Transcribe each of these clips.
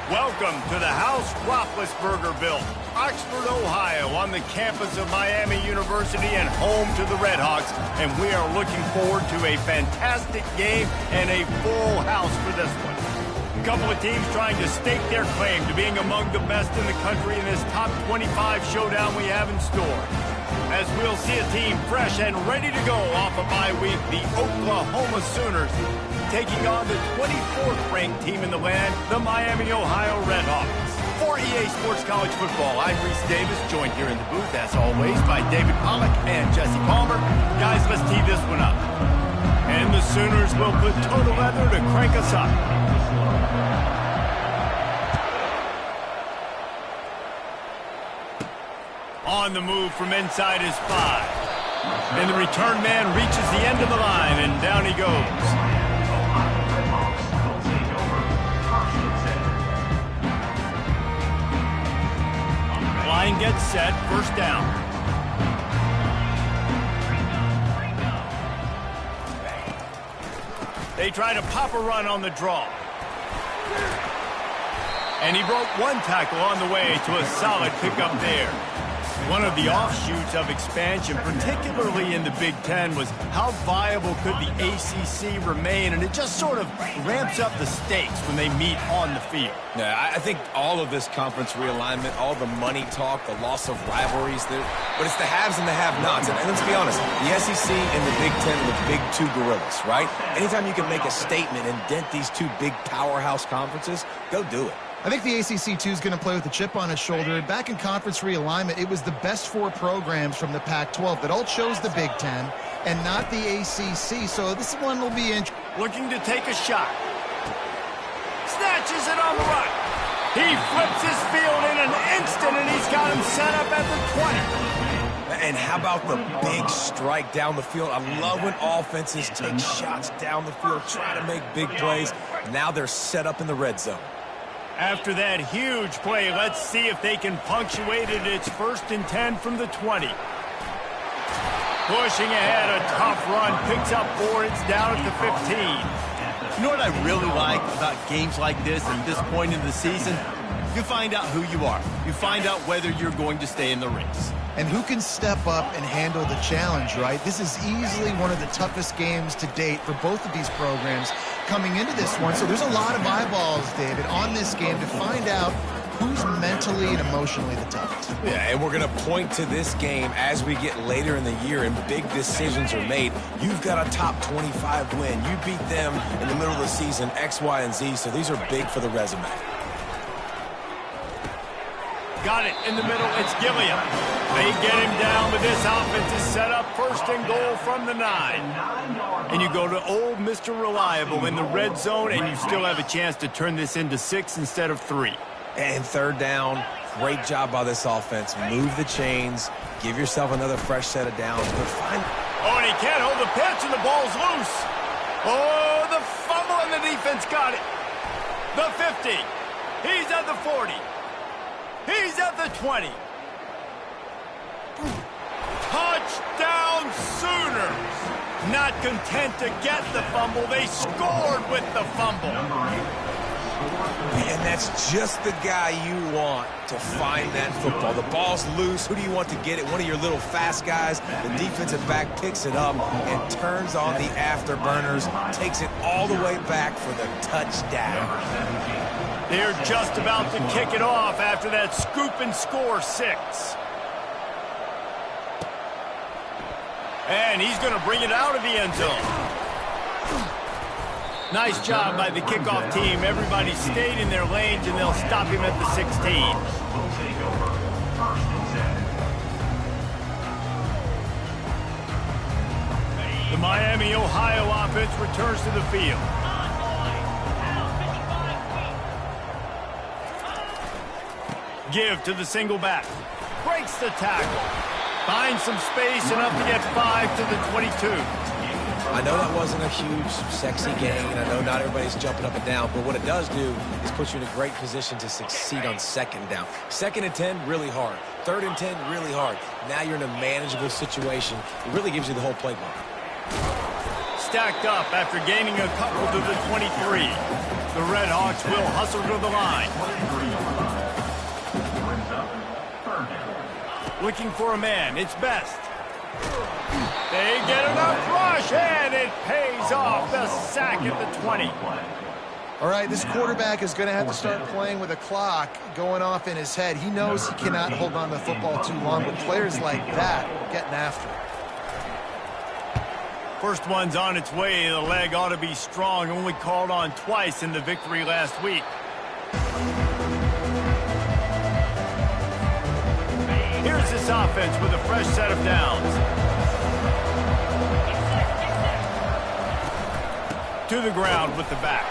Welcome to the house Roethlisberger built, Oxford, Ohio, on the campus of Miami University and home to the Redhawks. And we are looking forward to a fantastic game and a full house for this one. A couple of teams trying to stake their claim to being among the best in the country in this top 25 showdown we have in store. As we'll see a team fresh and ready to go off a bye week, the Oklahoma Sooners taking on the 24th ranked team in the land, the Miami, Ohio Redhawks. For EA Sports College Football, I'm Reese Davis, joined here in the booth, as always, by David Pollack and Jesse Palmer. Guys, let's tee this one up. And the Sooners will put total leather to crank us up. On the move from inside his 5. And the return man reaches the end of the line, and down he goes. Line gets set, first down. They try to pop a run on the draw. And he broke one tackle on the way to a solid pickup there. One of the offshoots of expansion, particularly in the Big Ten, was how viable could the ACC remain, and it just sort of ramps up the stakes when they meet on the field. Yeah, I think all of this conference realignment, all the money talk, the loss of rivalries, but it's the haves and the have-nots. And let's be honest, the SEC and the Big Ten are the big two gorillas, right? Anytime you can make a statement and dent these two big powerhouse conferences, go do it. I think the ACC, too, is going to play with a chip on his shoulder. Back in conference realignment, it was the best 4 programs from the Pac-12 that all chose the Big Ten and not the ACC. So this one will be interesting. Looking to take a shot. Snatches it on the run. He flips his field in an instant, and he's got him set up at the 20. And how about the big strike down the field? I love when offenses take shots down the field, try to make big plays. Now they're set up in the red zone. After that huge play, let's see if they can punctuate it. It's 1st and 10 from the 20. Pushing ahead, a tough run, picks up 4, it's down at the 15. You know what I really like about games like this at this point in the season? You find out who you are. You find out whether you're going to stay in the race. And who can step up and handle the challenge, right? This is easily one of the toughest games to date for both of these programs coming into this one. So there's a lot of eyeballs, David, on this game to find out who's mentally and emotionally the toughest. Yeah, and we're going to point to this game as we get later in the year and big decisions are made. You've got a top 25 win. You beat them in the middle of the season, X, Y, and Z, so these are big for the resume. Got it in the middle, it's Gilliam. They get him down, but this offense is set up 1st and goal from the 9. And you go to old Mr. Reliable in the red zone, and you still have a chance to turn this into 6 instead of 3. And 3rd down, great job by this offense. Move the chains, give yourself another fresh set of downs. But find... Oh, and he can't hold the pitch, and the ball's loose. Oh, the fumble, and the defense got it. The 50. He's at the 40. He's at the 20. Touchdown Sooners! Not content to get the fumble, they scored with the fumble. And that's just the guy you want to find that football. The ball's loose. Who do you want to get it? One of your little fast guys. The defensive back picks it up and turns on the afterburners, takes it all the way back for the touchdown. They're just about to kick it off after that scoop and score 6. And he's going to bring it out of the end zone. Nice job by the kickoff team. Everybody stayed in their lanes, and they'll stop him at the 16. The Miami, Ohio offense returns to the field. Give to the single back. Breaks the tackle. Finds some space, enough to get 5 to the 22. I know that wasn't a huge, sexy game, and I know not everybody's jumping up and down, but what it does do is put you in a great position to succeed on 2nd down. 2nd and 10, really hard. 3rd and 10, really hard. Now you're in a manageable situation. It really gives you the whole playbook. Stacked up after gaining a couple to the 23. The Red Hawks will hustle to the line. Looking for a man. It's Best. They get enough rush, and it pays off. The sack at the 20. All right, this quarterback is going to have to start playing with a clock going off in his head. He knows he cannot hold on to the football too long, but players like that are getting after it. First one's on its way. The leg ought to be strong. Only called on twice in the victory last week. Here's this offense with a fresh set of downs. To the ground with the back.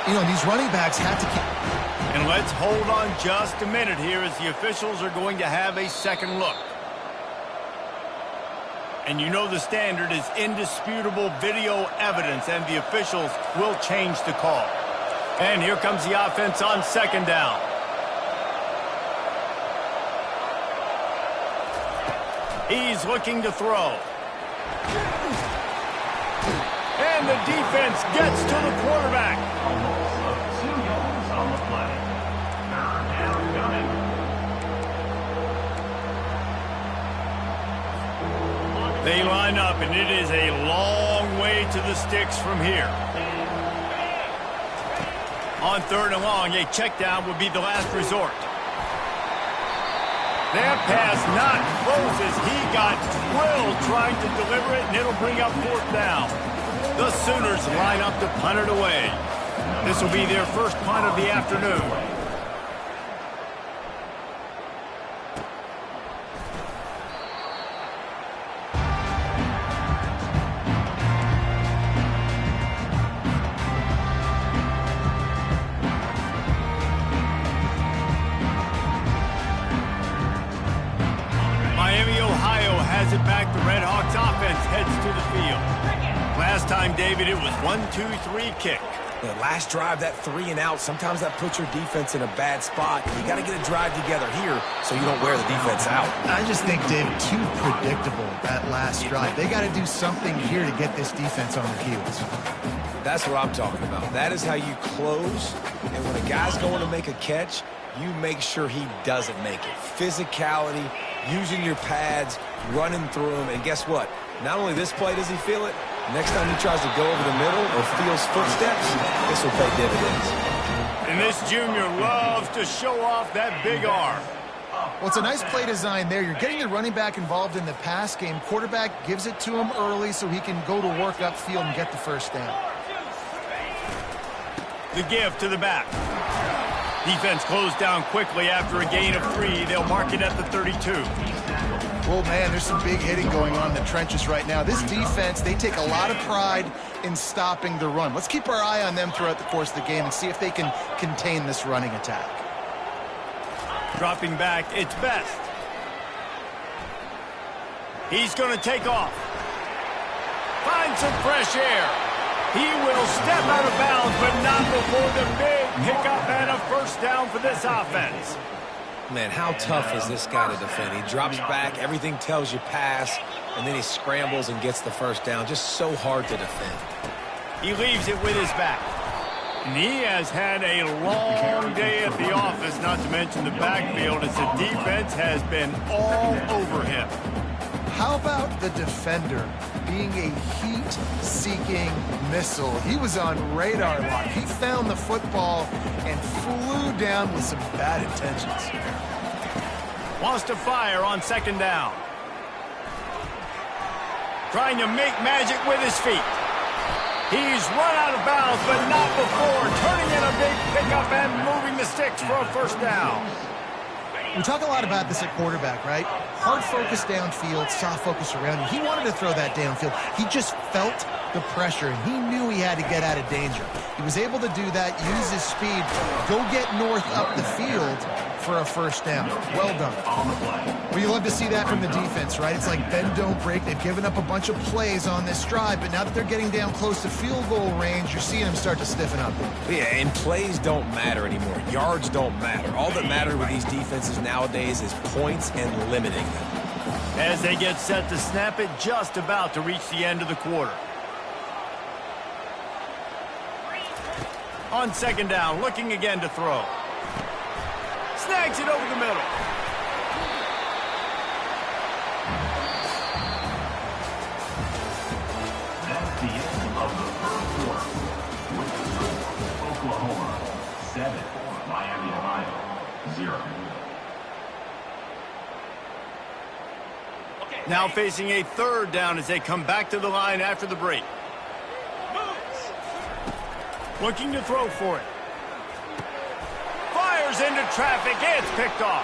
You know, these running backs have to keep... And let's hold on just a minute here as the officials are going to have a second look. And you know the standard is indisputable video evidence, and the officials will change the call. And here comes the offense on second down. He's looking to throw. And the defense gets to the quarterback. Almost 2 yards on the play. Third down coming. They line up, and it is a long way to the sticks from here. On third and long, a check down would be the last resort. That pass not close as he got drilled trying to deliver it, and it'll bring up fourth down. The Sooners line up to punt it away. This will be their first punt of the afternoon. Miami, Ohio has it back. The Red Hawks offense heads to the field. Last time, David, it was 1-2-3 kick. The last drive, that 3 and out, sometimes that puts your defense in a bad spot. You got to get a drive together here so you don't wear the defense out. I just think, David, too predictable, that last drive. They got to do something here to get this defense on their heels. That's what I'm talking about. That is how you close. And when a guy's going to make a catch, you make sure he doesn't make it. Physicality, using your pads, running through them. And guess what? Not only this play does he feel it, next time he tries to go over the middle or feels footsteps, this will pay dividends. And this junior loves to show off that big arm. Well, it's a nice play design there. You're getting the running back involved in the pass game. Quarterback gives it to him early so he can go to work upfield and get the first down. The give to the back. Defense closed down quickly after a gain of 3. They'll mark it at the 32. Well, man, there's some big hitting going on in the trenches right now. This defense, they take a lot of pride in stopping the run. Let's keep our eye on them throughout the course of the game and see if they can contain this running attack. Dropping back, it's Best. He's going to take off. Find some fresh air. He will step out of bounds, but not before the big pickup and a first down for this offense. Man, how tough is this guy to defend? He drops back, everything tells you pass, and then he scrambles and gets the first down. Just so hard to defend. He leaves it with his back. And he has had a long day at the office, not to mention the backfield, as the defense has been all over him. How about the defender being a heat-seeking missile? He was on radar lock. He found the football and flew down with some bad intentions. Wants to fire on second down. Trying to make magic with his feet. He's run out of bounds, but not before turning in a big pickup and moving the sticks for a first down. We talk a lot about this at quarterback, right? Hard focus downfield, soft focus around you. He wanted to throw that downfield. He just felt the pressure, and he knew he had to get out of danger. He was able to do that, use his speed, go get north up the field for a first down. Well done. Well, you love to see that from the defense, right? It's like bend, don't break. They've given up a bunch of plays on this drive, but now that they're getting down close to field goal range, you're seeing them start to stiffen up. Yeah, and plays don't matter anymore. Yards don't matter. All that matters with these defenses nowadays is points and limiting them. As they get set to snap it, just about to reach the end of the quarter. On second down, looking again to throw. Snags it over the middle. That's the end of the first quarter. Oklahoma 7, Miami, Ohio 0. Now facing a third down as they come back to the line after the break. Looking to throw for it. Fires into traffic. It's picked off.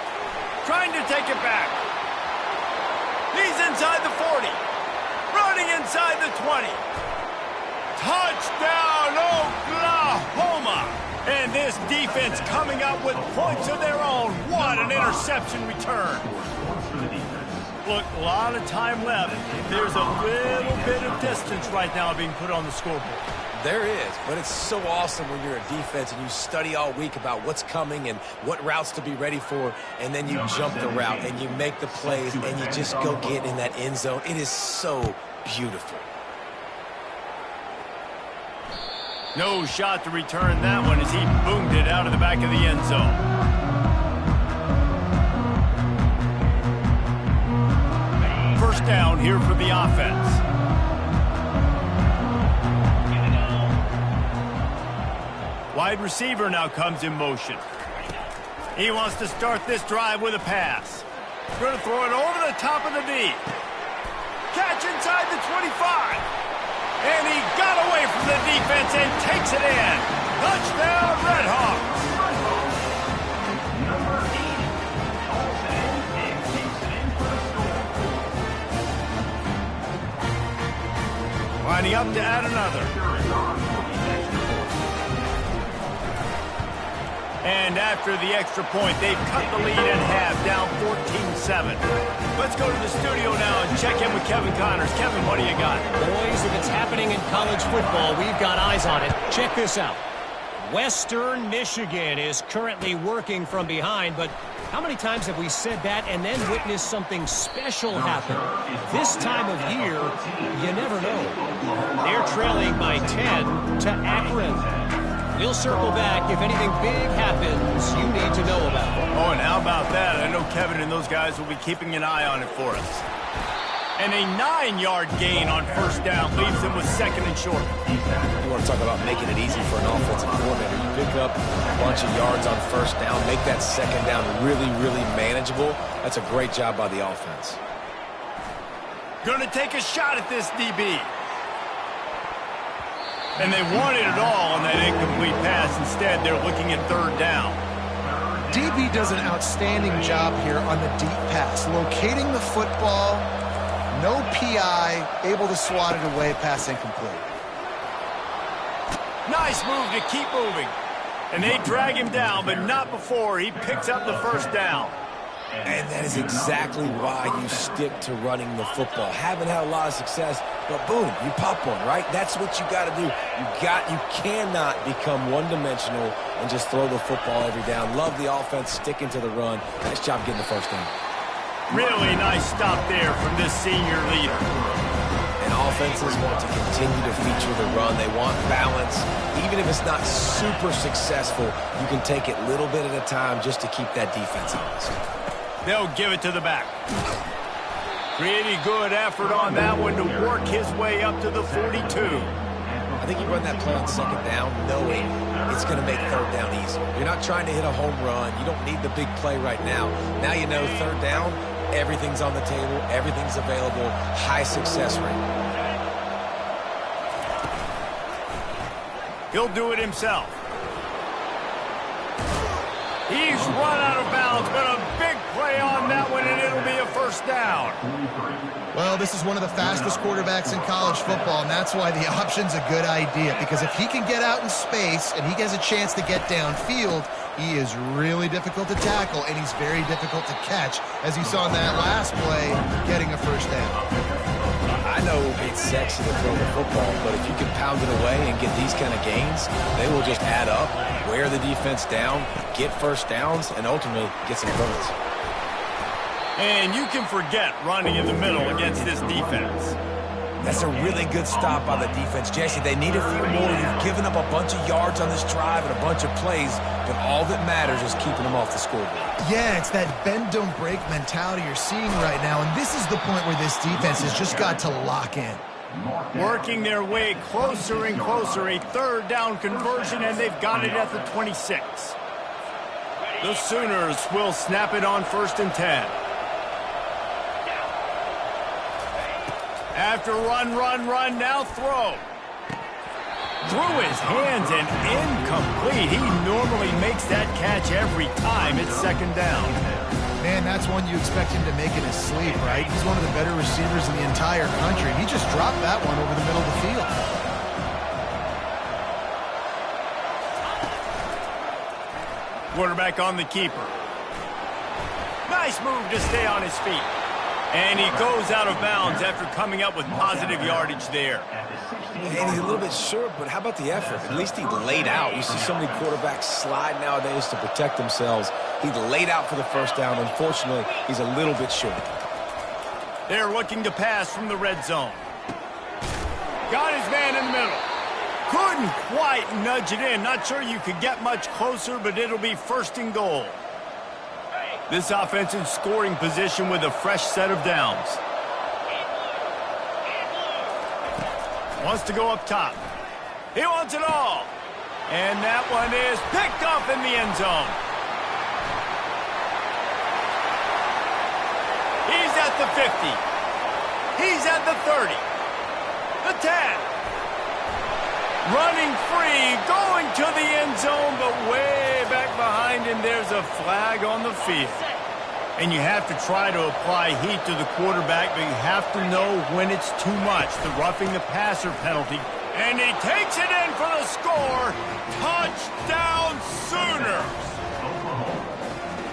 Trying to take it back. He's inside the 40. Running inside the 20. Touchdown, Oklahoma! And this defense coming up with points of their own. What an interception return. Look, a lot of time left. There's a little bit of distance right now being put on the scoreboard. There is, but it's so awesome when you're a defense and you study all week about what's coming and what routes to be ready for, and then you jump the route and you make the plays and you just go get in that end zone. It is so beautiful. No shot to return that one as he boomed it out of the back of the end zone. First down here for the offense. Wide receiver now comes in motion. He wants to start this drive with a pass. Going to throw it over the top of the D. Catch inside the 25. And he got away from the defense and takes it in. Touchdown, Redhawks. Lining up to add another. And after the extra point, they've cut the lead in half, down 14-7. Let's go to the studio now and check in with Kevin Connors. Kevin, what do you got? Boys, if it's happening in college football, we've got eyes on it. Check this out. Western Michigan is currently working from behind, but how many times have we said that and then witnessed something special happen? This time of year, you never know. They're trailing by 10 to Akron. We'll circle back if anything big happens you need to know about. Oh, and how about that? I know Kevin and those guys will be keeping an eye on it for us. And a 9-yard gain on first down leaves them with second and short. You want to talk about making it easy for an offensive coordinator. You pick up a bunch of yards on first down, make that second down really, really manageable. That's a great job by the offense. Going to take a shot at this DB. And they wanted it all on that incomplete pass. Instead, they're looking at third down. DB does an outstanding job here on the deep pass, locating the football, no PI, able to swat it away, pass incomplete. Nice move to keep moving. And they drag him down, but not before he picks up the first down. And that is exactly why you stick to running the football. Haven't had a lot of success, but boom, you pop one, right? That's what you got to do. You cannot become one-dimensional and just throw the football every down. Love the offense sticking to the run. Nice job getting the first down. Really nice stop there from this senior leader. And offenses want to continue to feature the run. They want balance. Even if it's not super successful, you can take it little bit at a time just to keep that defense honest. They'll give it to the back. Pretty good effort on that one to work his way up to the 42. I think you run that play on second down knowing it's going to make third down easy. You're not trying to hit a home run. You don't need the big play right now. Now you know third down, everything's on the table, everything's available, high success rate. He'll do it himself. He's run out of bounds, but a big play on that one, and it'll be a first down. Well, this is one of the fastest quarterbacks in college football, and that's why the option's a good idea, because if he can get out in space and he gets a chance to get downfield, he is really difficult to tackle, and he's very difficult to catch, as you saw in that last play, getting a first down. I know it's sexy to throw the football, but if you can pound it away and get these kind of gains, they will just add up, wear the defense down, get first downs, and ultimately get some points. And you can forget running in the middle against this defense. That's a really good stop by the defense. Jesse, they need a few more. You've given up a bunch of yards on this drive and a bunch of plays, but all that matters is keeping them off the scoreboard. Yeah, it's that bend, don't break mentality you're seeing right now, and this is the point where this defense has just got to lock in. Working their way closer and closer, a third down conversion, and they've got it at the 26. The Sooners will snap it on 1st and 10. After run, now throw. Through his hands and incomplete. He normally makes that catch every time. It's 2nd down. Man, that's one you expect him to make in his sleep, right? He's one of the better receivers in the entire country. He just dropped that one over the middle of the field. Quarterback on the keeper. Nice move to stay on his feet. And he goes out of bounds after coming up with positive yardage there. And he's a little bit short, but how about the effort? At least he laid out. You see so many quarterbacks slide nowadays to protect themselves. He laid out for the 1st down. Unfortunately, he's a little bit short. They're looking to pass from the red zone. Got his man in the middle. Couldn't quite nudge it in. Not sure you could get much closer, but it'll be 1st and goal. This offense in scoring position with a fresh set of downs. Wants to go up top. He wants it all. And that one is picked up in the end zone. He's at the 50. He's at the 30. The 10. Running free, going to the end zone, but way back behind him, there's a flag on the field. And you have to try to apply heat to the quarterback, but you have to know when it's too much, the roughing the passer penalty. And he takes it in for the score. Touchdown Sooners!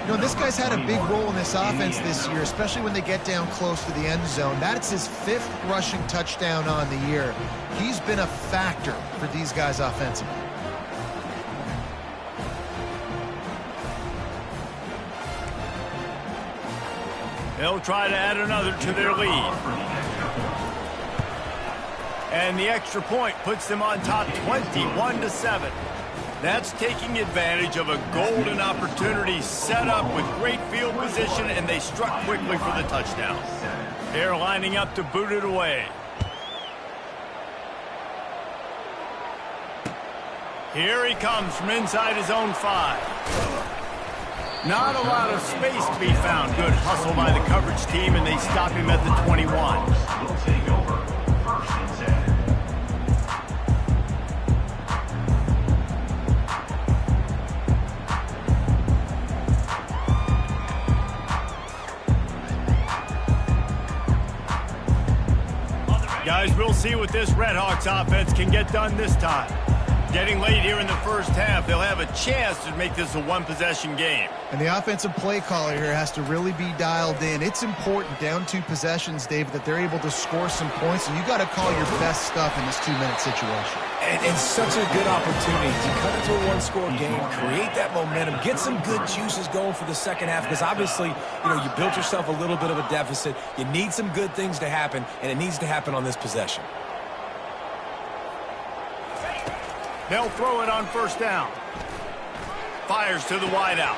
You know, this guy's had a big role in this offense this year, especially when they get down close to the end zone. That's his 5th rushing touchdown on the year. He's been a factor for these guys offensively. They'll try to add another to their lead. And the extra point puts them on top 21-7. That's taking advantage of a golden opportunity set up with great field position, and they struck quickly for the touchdown. They're lining up to boot it away. Here he comes from inside his own 5. Not a lot of space to be found. Good hustle by the coverage team, and they stop him at the 21. We'll take over 1st and 10. Guys, we'll see what this Redhawks offense can get done this time. Getting late here in the 1st half, they'll have a chance to make this a one-possession game. And the offensive play caller here has to really be dialed in. It's important down 2 possessions, David, that they're able to score some points, and you got to call your best stuff in this 2-minute situation. And such a good opportunity to cut into a one-score game, create that momentum, get some good juices going for the 2nd half, because obviously, you know, you built yourself a little bit of a deficit. You need some good things to happen, and it needs to happen on this possession. They'll throw it on 1st down. Fires to the wideout.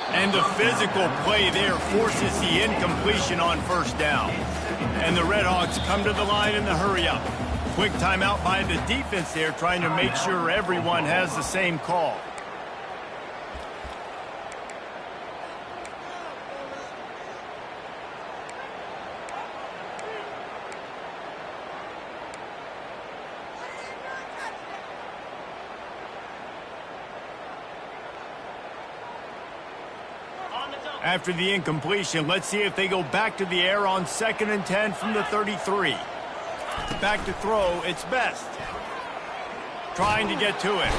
And the physical play there forces the incompletion on 1st down. And the Redhawks come to the line in the hurry-up. Quick timeout by the defense there, trying to make sure everyone has the same call. After the incompletion, let's see if they go back to the air on 2nd and 10 from the 33. Back to throw, it's Best. Trying to get to it.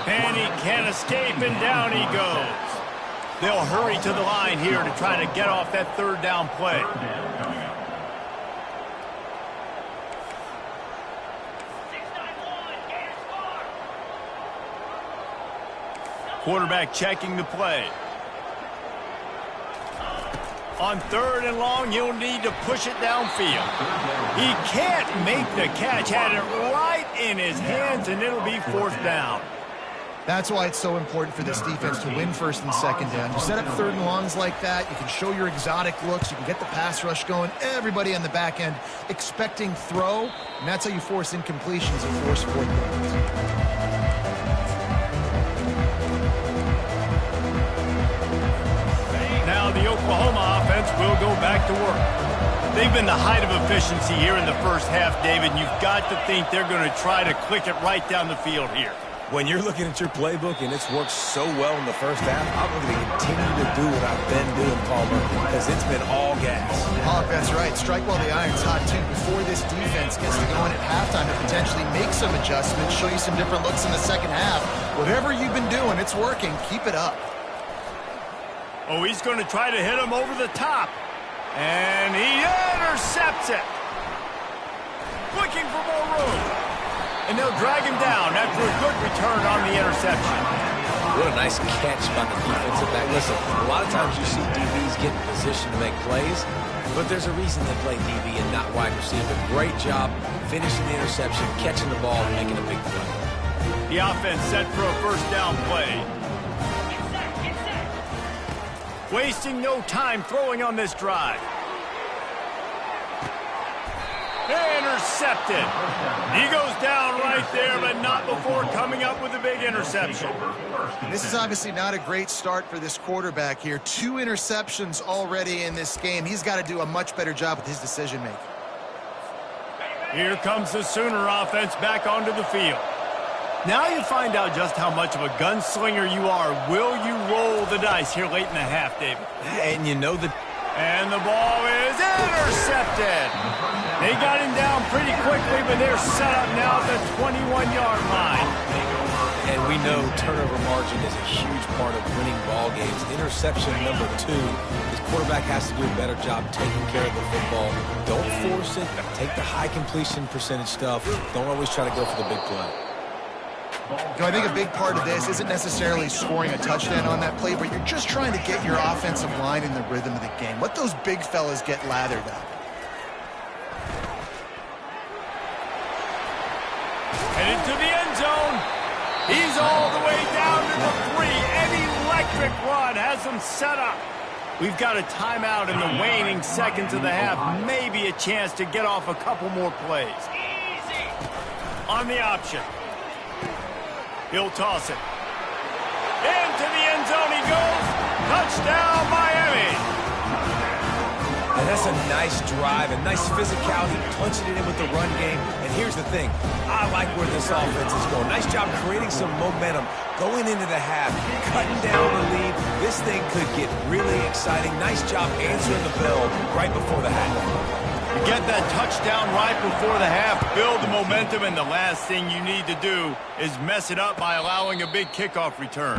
And he can't escape, and down he goes. They'll hurry to the line here to try to get off that 3rd down play. Quarterback checking the play. On 3rd and long, he'll need to push it downfield. He can't make the catch. Had it right in his hands, and it'll be 4th down. That's why it's so important for this defense to win 1st and 2nd down. You set up 3rd and longs like that, you can show your exotic looks, you can get the pass rush going, everybody on the back end expecting throw, and that's how you force incompletions and force 4th downs. Now the Oklahoma offense will go back to work. They've been the height of efficiency here in the first half, David, and you've got to think they're going to try to click it right down the field here. When you're looking at your playbook and it's worked so well in the first half, I'm going to continue to do what I've been doing, Palmer, because it's been all gas. Oh, that's right. Strike while the iron's hot, too, before this defense gets to go in at halftime to potentially make some adjustments, show you some different looks in the second half. Whatever you've been doing, it's working. Keep it up. Oh, he's going to try to hit him over the top. And he intercepts it. Looking for more room. And they'll drag him down after a good return on the interception. What a nice catch by the defensive back. Listen, a lot of times you see DBs get in position to make plays, but there's a reason they play DB and not wide receiver. Great job finishing the interception, catching the ball, and making a big play. The offense set for a 1st down play. Wasting no time throwing on this drive. Intercepted. He goes down right there, but not before coming up with a big interception. This is obviously not a great start for this quarterback here. 2 interceptions already in this game. He's got to do a much better job with his decision-making. Here comes the Sooner offense back onto the field. Now you find out just how much of a gunslinger you are. Will you roll the dice here late in the half, David? And you know that. And the ball is intercepted. They got him down pretty quickly, but they're set up now at the 21-yard line. And we know turnover margin is a huge part of winning ball games. Interception number 2. This quarterback has to do a better job taking care of the football. Don't force it. Take the high completion percentage stuff. Don't always try to go for the big play. I think a big part of this isn't necessarily scoring a touchdown on that play, but you're just trying to get your offensive line in the rhythm of the game. Let those big fellas get lathered up. Headed to the end zone. He's all the way down to the 3. An electric run has him set up. We've got a timeout in the waning seconds of the half. Maybe a chance to get off a couple more plays. On the option. He'll toss it. Into the end zone he goes. Touchdown, Miami. And that's a nice drive, a nice physicality, punching it in with the run game. And here's the thing. I like where this offense is going. Nice job creating some momentum going into the half, cutting down the lead. This thing could get really exciting. Nice job answering the bell right before the half. You get that touchdown right before the half, build the momentum, and the last thing you need to do is mess it up by allowing a big kickoff return.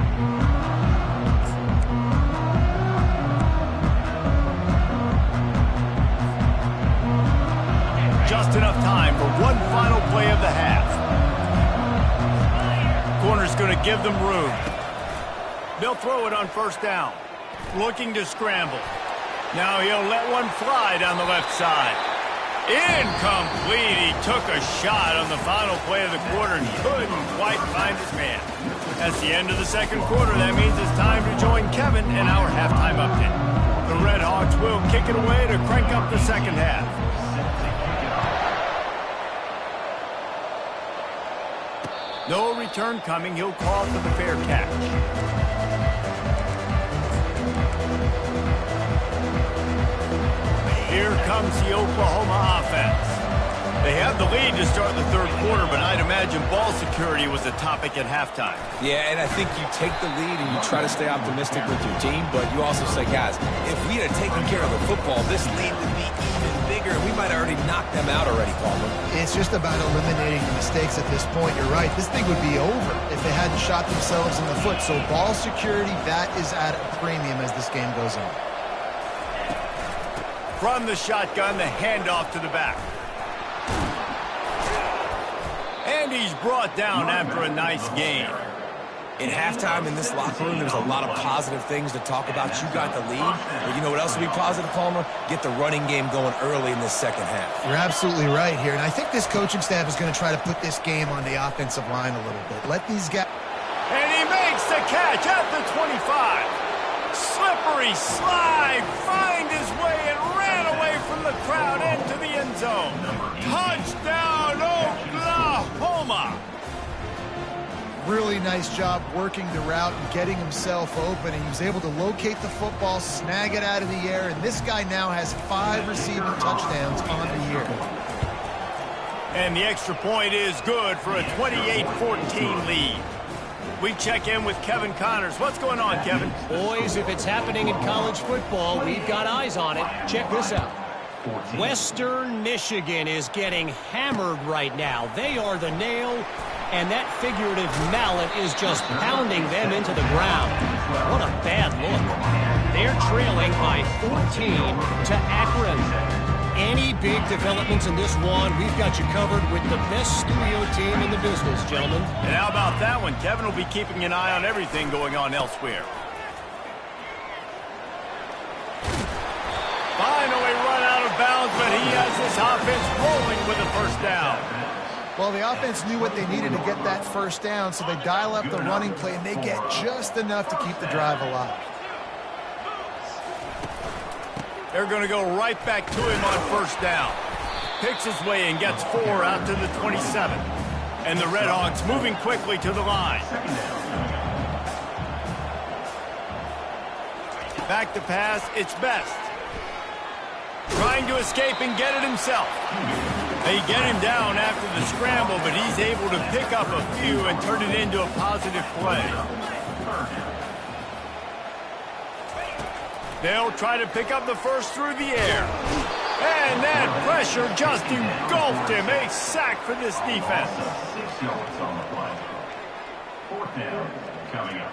Just enough time for one final play of the half. Corner's going to give them room. They'll throw it on 1st down. Looking to scramble. Now he'll let one fly down the left side. Incomplete. He took a shot on the final play of the quarter and couldn't quite find his man. That's the end of the 2nd quarter. That means it's time to join Kevin in our halftime update. The Red Hawks will kick it away to crank up the 2nd half. No return coming. He'll call for the fair catch. Here comes the Oklahoma offense. They have the lead to start the 3rd quarter, but I'd imagine ball security was a topic at halftime. Yeah, and I think you take the lead and you try to stay optimistic with your team, but you also say, guys, if we had taken care of the football, this lead would be even bigger, and we might have already knocked them out already, Palmer. It's just about eliminating the mistakes at this point. You're right. This thing would be over if they hadn't shot themselves in the foot. So ball security, that is at a premium as this game goes on. From the shotgun, the handoff to the back. And he's brought down after a nice gain. In halftime in this locker room, there's a lot of positive things to talk about. You got the lead. But you know what else would be positive, Palmer? Get the running game going early in this second half. You're absolutely right here. And I think this coaching staff is going to try to put this game on the offensive line a little bit. Let these guys... And he makes the catch at the 25. Slippery slide, find his way and ran away from the crowd into the end zone. Touchdown, Oklahoma! Really nice job working the route and getting himself open. And he was able to locate the football, snag it out of the air, and this guy now has 5 receiving touchdowns on the year. And the extra point is good for a 28-14 lead. We check in with Kevin Connors. What's going on, Kevin? Boys, if it's happening in college football, we've got eyes on it. Check this out. Western Michigan is getting hammered right now. They are the nail, and that figurative mallet is just pounding them into the ground. What a bad look. They're trailing by 14 to Akron. Any big developments in this one, we've got you covered with the best studio team in the business, gentlemen. And how about that one? Kevin will be keeping an eye on everything going on elsewhere. Finally run out of bounds, but he has this offense rolling with a first down. Well, the offense knew what they needed to get that first down, so they dial up the running play, and they get just enough to keep the drive alive. They're going to go right back to him on first down. Picks his way and gets 4 out to the 27. And the Redhawks moving quickly to the line. Back to pass, it's Best. Trying to escape and get it himself. They get him down after the scramble, but he's able to pick up a few and turn it into a positive play. They'll try to pick up the first through the air. And that pressure just engulfed him. A sack for this defense. 6 yards on the play. 4th down coming up.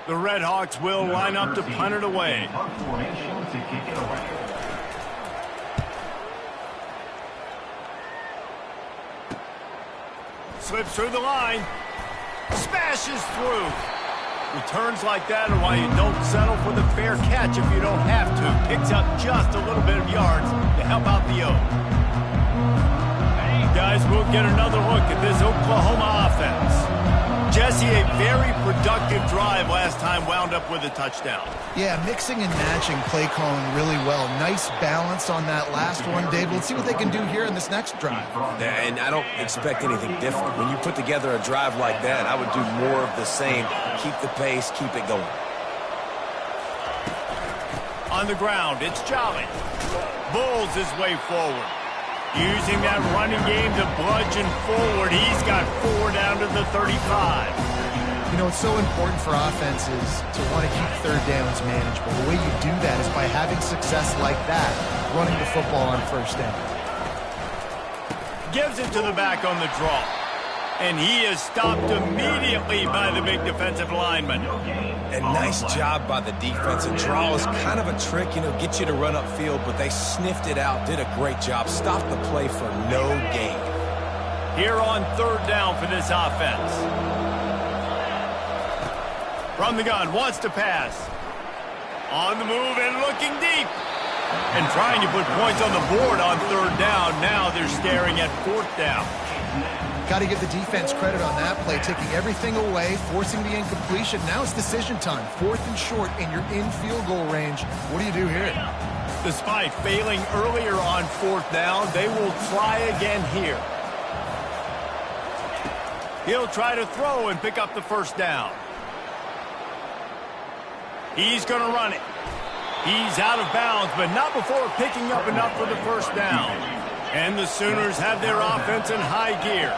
The Redhawks will line up to punt it away. Punt formation to kick it away. Slips through the line. Smashes through. Returns like that are why you don't settle for the fair catch if you don't have to. Picks up just a little bit of yards to help out the O. Guys, we'll get another look at this Oklahoma offense. Jesse, a very productive drive last time wound up with a touchdown. Yeah, mixing and matching play calling really well. Nice balance on that last one, Dave. Let's see what they can do here in this next drive. Yeah, and I don't expect anything different. When you put together a drive like that, I would do more of the same. Keep the pace, keep it going. On the ground, it's Jolly. Bulls his way forward. Using that running game to bludgeon forward. He's got 4 down to the 35. You know, it's so important for offenses to want to keep third downs manageable. The way you do that is by having success like that, running the football on first down. Gives it to the back on the draw. And he is stopped immediately by the big defensive lineman. And nice job by the defense. A draw is kind of a trick, you know, get you to run upfield, but they sniffed it out, did a great job, stopped the play for no gain. Here on 3rd down for this offense. From the gun, wants to pass. On the move and looking deep. And trying to put points on the board on 3rd down. Now they're staring at 4th down. Got to give the defense credit on that play, taking everything away, forcing the incompletion. Now it's decision time. 4th and short, and you're in field goal range. What do you do here? Despite failing earlier on 4th down, they will try again here. He'll try to throw and pick up the first down. He's going to run it. He's out of bounds, but not before picking up enough for the first down. And the Sooners have their offense in high gear.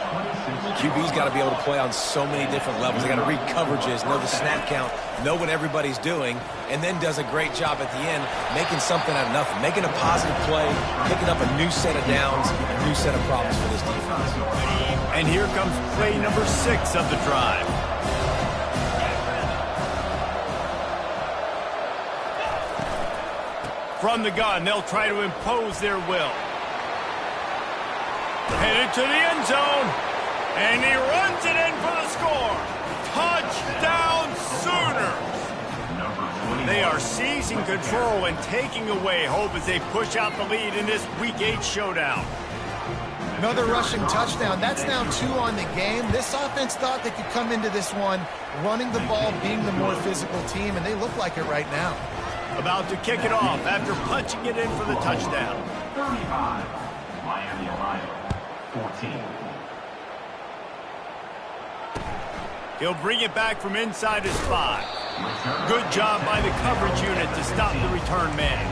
QB's got to be able to play on so many different levels. They got to read coverages, know the snap count, know what everybody's doing, and then does a great job at the end making something out of nothing, making a positive play, picking up a new set of downs, a new set of problems for this defense. And here comes play number 6 of the drive. From the gun, they'll try to impose their will. Headed to the end zone. And he runs it in for the score. Touchdown Sooners. They are seizing control and taking away hope as they push out the lead in this Week 8 showdown. Another rushing touchdown. That's now 2 on the game. This offense thought they could come into this one running the ball, being the more physical team, and they look like it right now. About to kick it off after punching it in for the touchdown. 35, Miami, Ohio, 14. He'll bring it back from inside his 5. Good job by the coverage unit to stop the return man.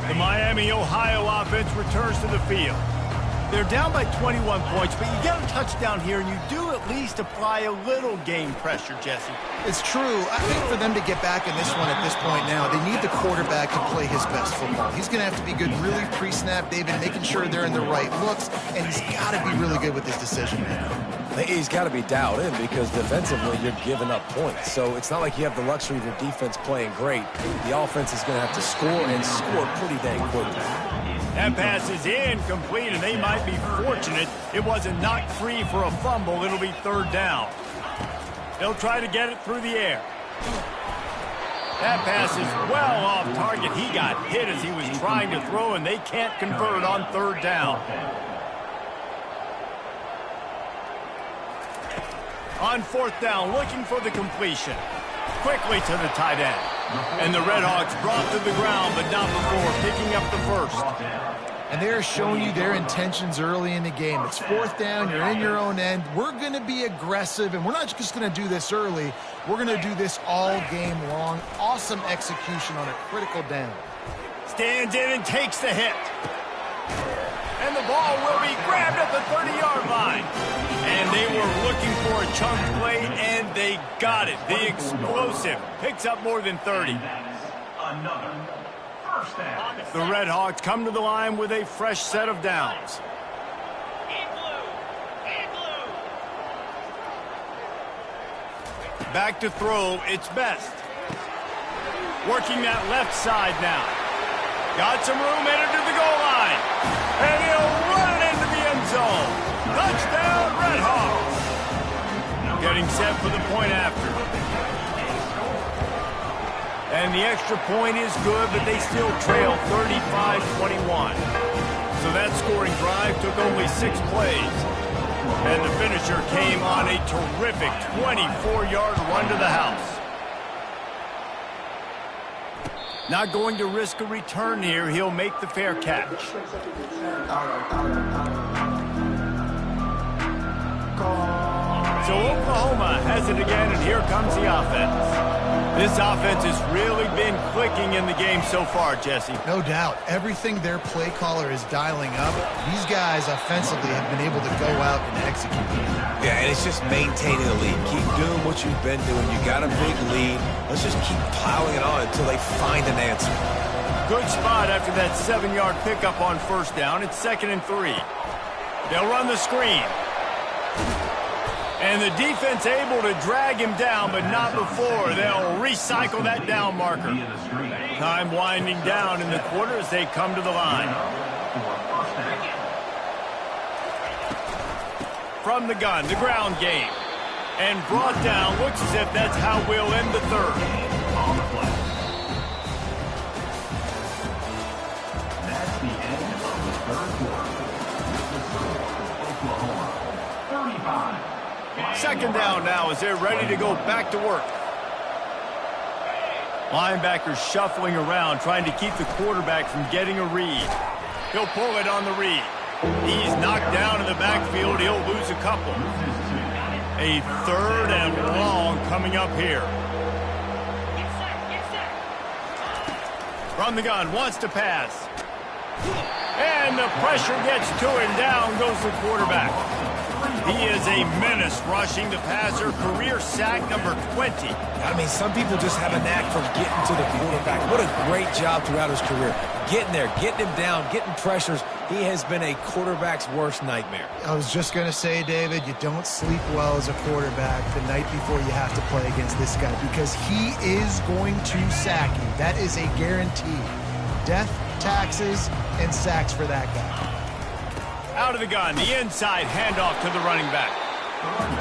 The Miami, Ohio offense returns to the field. They're down by 21 points, but you get a touchdown here, and you do at least apply a little game pressure, Jesse. It's true. I think for them to get back in this one at this point now, they need the quarterback to play his best football. He's going to have to be good really pre-snap, David, making sure they're in the right looks, and he's got to be really good with his decision making. He's got to be dialed in because defensively you're giving up points. So it's not like you have the luxury of your defense playing great. The offense is going to have to score and score pretty dang quickly. That pass is incomplete, and they might be fortunate it wasn't knocked free for a fumble. It'll be 3rd down. They'll try to get it through the air. That pass is well off target. He got hit as he was trying to throw, and they can't convert on 3rd down. On 4th down, looking for the completion. Quickly to the tight end. And the Redhawks brought to the ground, but not before picking up the 1st. And they're showing you their intentions early in the game. It's 4th down. You're in your own end. We're going to be aggressive, and we're not just going to do this early. We're going to do this all game long. Awesome execution on a critical down. Stands in and takes the hit. And the ball will be grabbed at the 30-yard line. And they were looking for a chunk play, and they got it. The explosive picks up more than 30. Another first down. The Redhawks come to the line with a fresh set of downs. Back to throw, it's Best. Working that left side now. Got some room headed to the goal line. And he'll run it into the end zone. Touchdown, Redhawks. Getting set for the point after. And the extra point is good, but they still trail 35-21. So that scoring drive took only 6 plays. And the finisher came on a terrific 24-yard run to the house. Not going to risk a return here. He'll make the fair catch. So Oklahoma has it again, and here comes the offense. This offense has really been clicking in the game so far, Jesse. No doubt. Everything their play caller is dialing up, these guys offensively have been able to go out and execute. Yeah, and it's just maintaining the lead. Keep doing what you've been doing. You got a big lead. Let's just keep piling it on until they find an answer. Good spot after that 7-yard pickup on 1st down. It's 2nd and 3. They'll run the screen. And the defense able to drag him down, but not before. They'll recycle that down marker. Time winding down in the quarter as they come to the line. From the gun, the ground game. And brought down. Looks as if that's how we'll end the 3rd. That's the end of the 3rd quarter. Oklahoma, 35. 2nd down now as they're ready to go back to work. Linebackers shuffling around, trying to keep the quarterback from getting a read. He'll pull it on the read. He's knocked down in the backfield. He'll lose a couple. A 3rd and long coming up here. From the gun, wants to pass. And the pressure gets to him. Down goes the quarterback. He is a menace rushing the passer. Career sack number 20. I mean, some people just have a knack for getting to the quarterback. What a great job throughout his career. Getting there, getting him down, getting pressures. He has been a quarterback's worst nightmare. I was just going to say, David, you don't sleep well as a quarterback the night before you have to play against this guy because he is going to sack you. That is a guarantee. death, taxes, and sacks for that guy. Out of the gun, the inside handoff to the running back.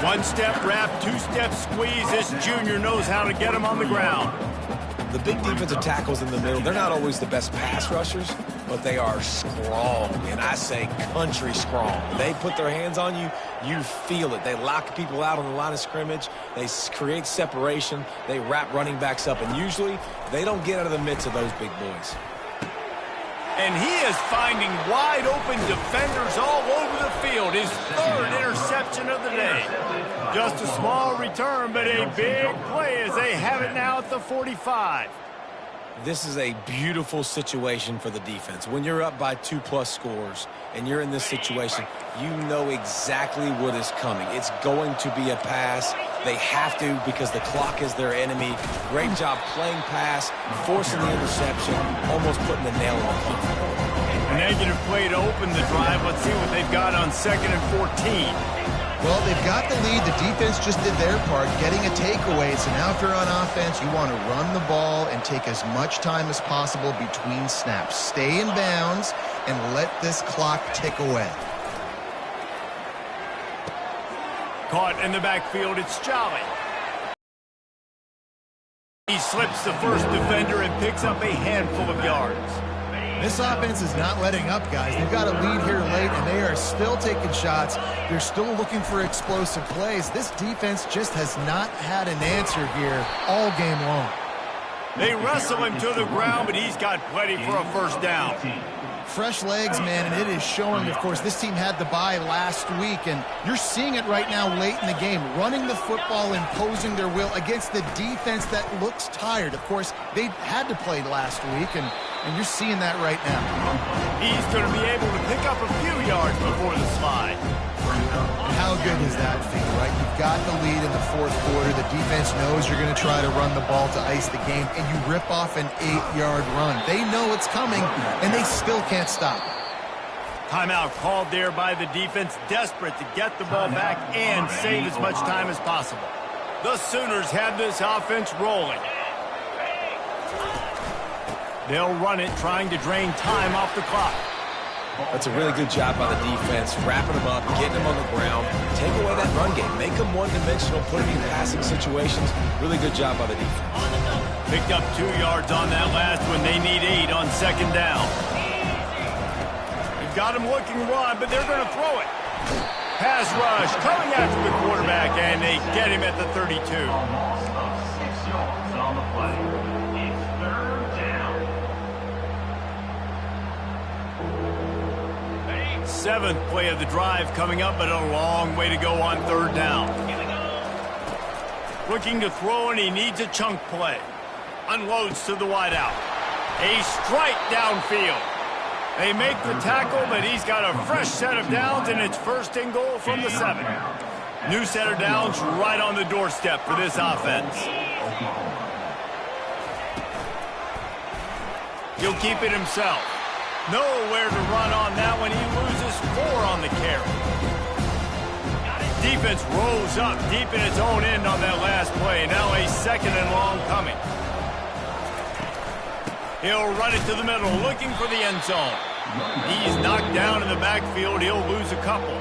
One-step wrap, two-step squeeze. This junior knows how to get him on the ground. The big defensive tackles in the middle, they're not always the best pass rushers, but they are strong, and I say country strong. They put their hands on you, you feel it. They lock people out on the line of scrimmage. They create separation. They wrap running backs up, and usually they don't get out of the midst of those big boys. And he is finding wide-open defenders all over the field. His third interception of the day. Just a small return, but a big play as they have it now at the 45. This is a beautiful situation for the defense. When you're up by 2+ scores and you're in this situation, you know exactly what is coming. It's going to be a pass. They have to because the clock is their enemy. Great job playing pass, forcing the interception, almost putting the nail in the coffin. Negative play to open the drive. Let's see what they've got on 2nd and 14. Well, they've got the lead. The defense just did their part, getting a takeaway. So now if you're on offense, you want to run the ball and take as much time as possible between snaps. Stay in bounds and let this clock tick away. Caught in the backfield, it's Jolly. He slips the first defender and picks up a handful of yards. This offense is not letting up, guys. They've got a lead here late, and they are still taking shots. They're still looking for explosive plays. This defense just has not had an answer here all game long. They wrestle him to the ground, but he's got plenty for a first down. Fresh legs, man, and it is showing. Of course, this team had the bye last week, and you're seeing it right now late in the game. Running the football, imposing their will against the defense that looks tired. Of course, they had to play last week, and you're seeing that right now. He's going to be able to pick up a few yards before the slide. How good does that feel, right? You've got the lead in the fourth quarter. The defense knows you're going to try to run the ball to ice the game, and you rip off an 8-yard run. They know it's coming, and they still can't stop. Timeout called there by the defense, desperate to get the ball back and save as much time as possible. The Sooners have this offense rolling. They'll run it, trying to drain time off the clock. That's a really good job by the defense, wrapping them up, getting them on the ground, take away that run game, make them one-dimensional, put them in passing situations. Really good job by the defense. Picked up 2 yards on that last one. They need 8 on 2nd down. They've got him looking run, but they're going to throw it. Pass rush coming after the quarterback, and they get him at the 32. 6 yards on the play. It's 3rd down. 7th play of the drive coming up, but a long way to go on 3rd down. Looking to throw, and he needs a chunk play. Unloads to the wideout. A strike downfield. They make the tackle, but he's got a fresh set of downs, and it's 1st and goal from the 7. New set of downs right on the doorstep for this offense. He'll keep it himself. Nowhere to run on that one. He loses 4 on the carry. Defense rolls up deep in its own end on that last play. Now a 2nd and long coming. He'll run it to the middle, looking for the end zone. He's knocked down in the backfield. He'll lose a couple.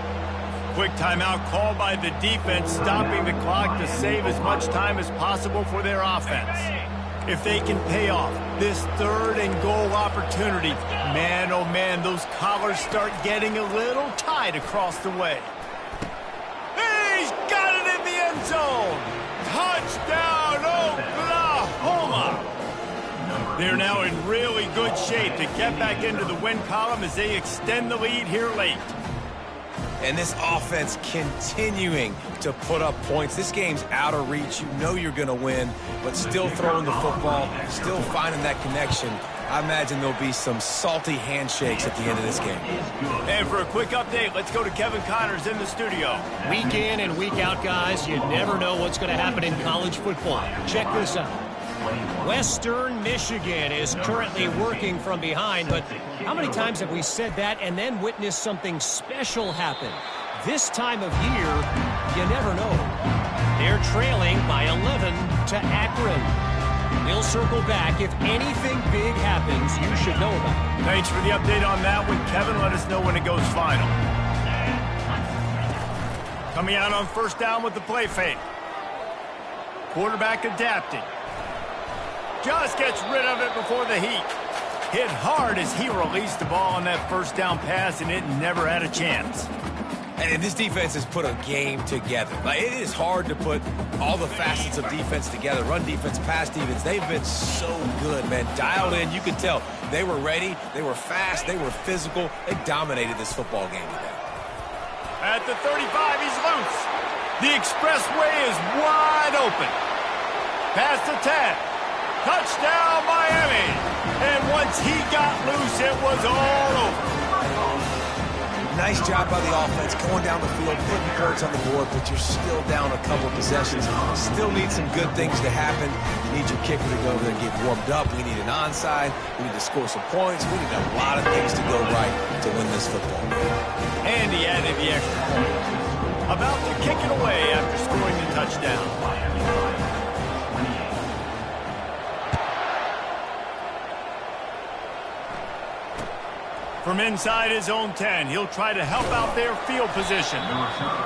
Quick timeout called by the defense, stopping the clock to save as much time as possible for their offense. If they can pay off this 3rd and goal opportunity, man, oh man, those collars start getting a little tight across the way. He's got it in the end zone. Touchdown, Oklahoma. They're now in really good shape to get back into the win column as they extend the lead here late. And this offense continuing to put up points. This game's out of reach. You know you're going to win, but still throwing the football, still finding that connection. I imagine there'll be some salty handshakes at the end of this game. And for a quick update, let's go to Kevin Connors in the studio. Week in and week out, guys, you never know what's going to happen in college football. Check this out. Western Michigan is currently working from behind, but how many times have we said that and then witnessed something special happen? This time of year, you never know. They're trailing by 11 to Akron. We'll circle back. If anything big happens, you should know about it. Thanks for the update on that one, Kevin. Let us know when it goes final. Coming out on first down with the play fake. Quarterback adapting. Just gets rid of it before the heat. Hit hard as he released the ball on that first down pass, and it never had a chance. And this defense has put a game together. Like, it is hard to put all the facets of defense together. Run defense, pass defense. They've been so good, man. Dialed in. You could tell they were ready. They were fast. They were physical. They dominated this football game today. At the 35, he's loose. The expressway is wide open. Past the 10. Touchdown, Miami. And once he got loose, it was all over. Nice job by the offense, going down the field, putting points on the board, but you're still down a couple possessions. Still need some good things to happen. You need your kicker to go over there and get warmed up. We need an onside. We need to score some points. We need a lot of things to go right to win this football game. And he added the extra point. About to kick it away after scoring the touchdown. From inside his own 10, he'll try to help out their field position.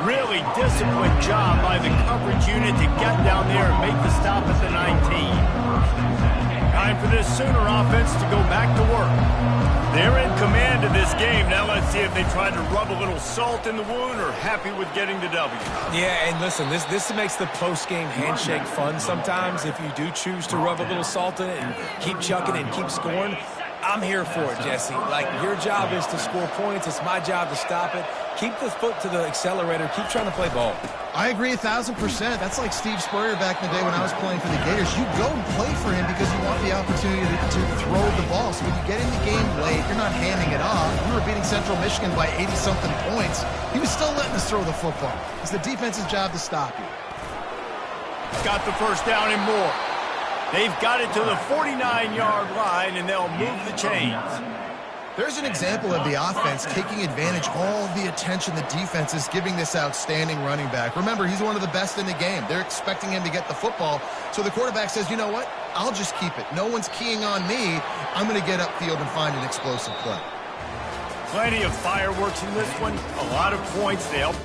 Really disciplined job by the coverage unit to get down there and make the stop at the 19. Time for this Sooner offense to go back to work. They're in command of this game. Now let's see if they try to rub a little salt in the wound or happy with getting the W. Yeah, and listen, this makes the post-game handshake fun sometimes. If you do choose to rub a little salt in it and keep chucking and keep scoring, I'm here for it, Jesse. Like, your job is to score points. It's my job to stop it. Keep the foot to the accelerator. Keep trying to play ball. I agree 1,000%. That's like Steve Spurrier back in the day when I was playing for the Gators. You go and play for him because you want the opportunity to throw the ball. So when you get in the game late, you're not handing it off. We were beating Central Michigan by 80-something points. He was still letting us throw the football. It's the defense's job to stop you. Got the first down and more. They've got it to the 49-yard line, and they'll move the chains. There's an example of the offense taking advantage of all the attention the defense is giving this outstanding running back. Remember, he's one of the best in the game. They're expecting him to get the football. So the quarterback says, you know what? I'll just keep it. No one's keying on me. I'm going to get upfield and find an explosive play. Plenty of fireworks in this one. A lot of points. They help.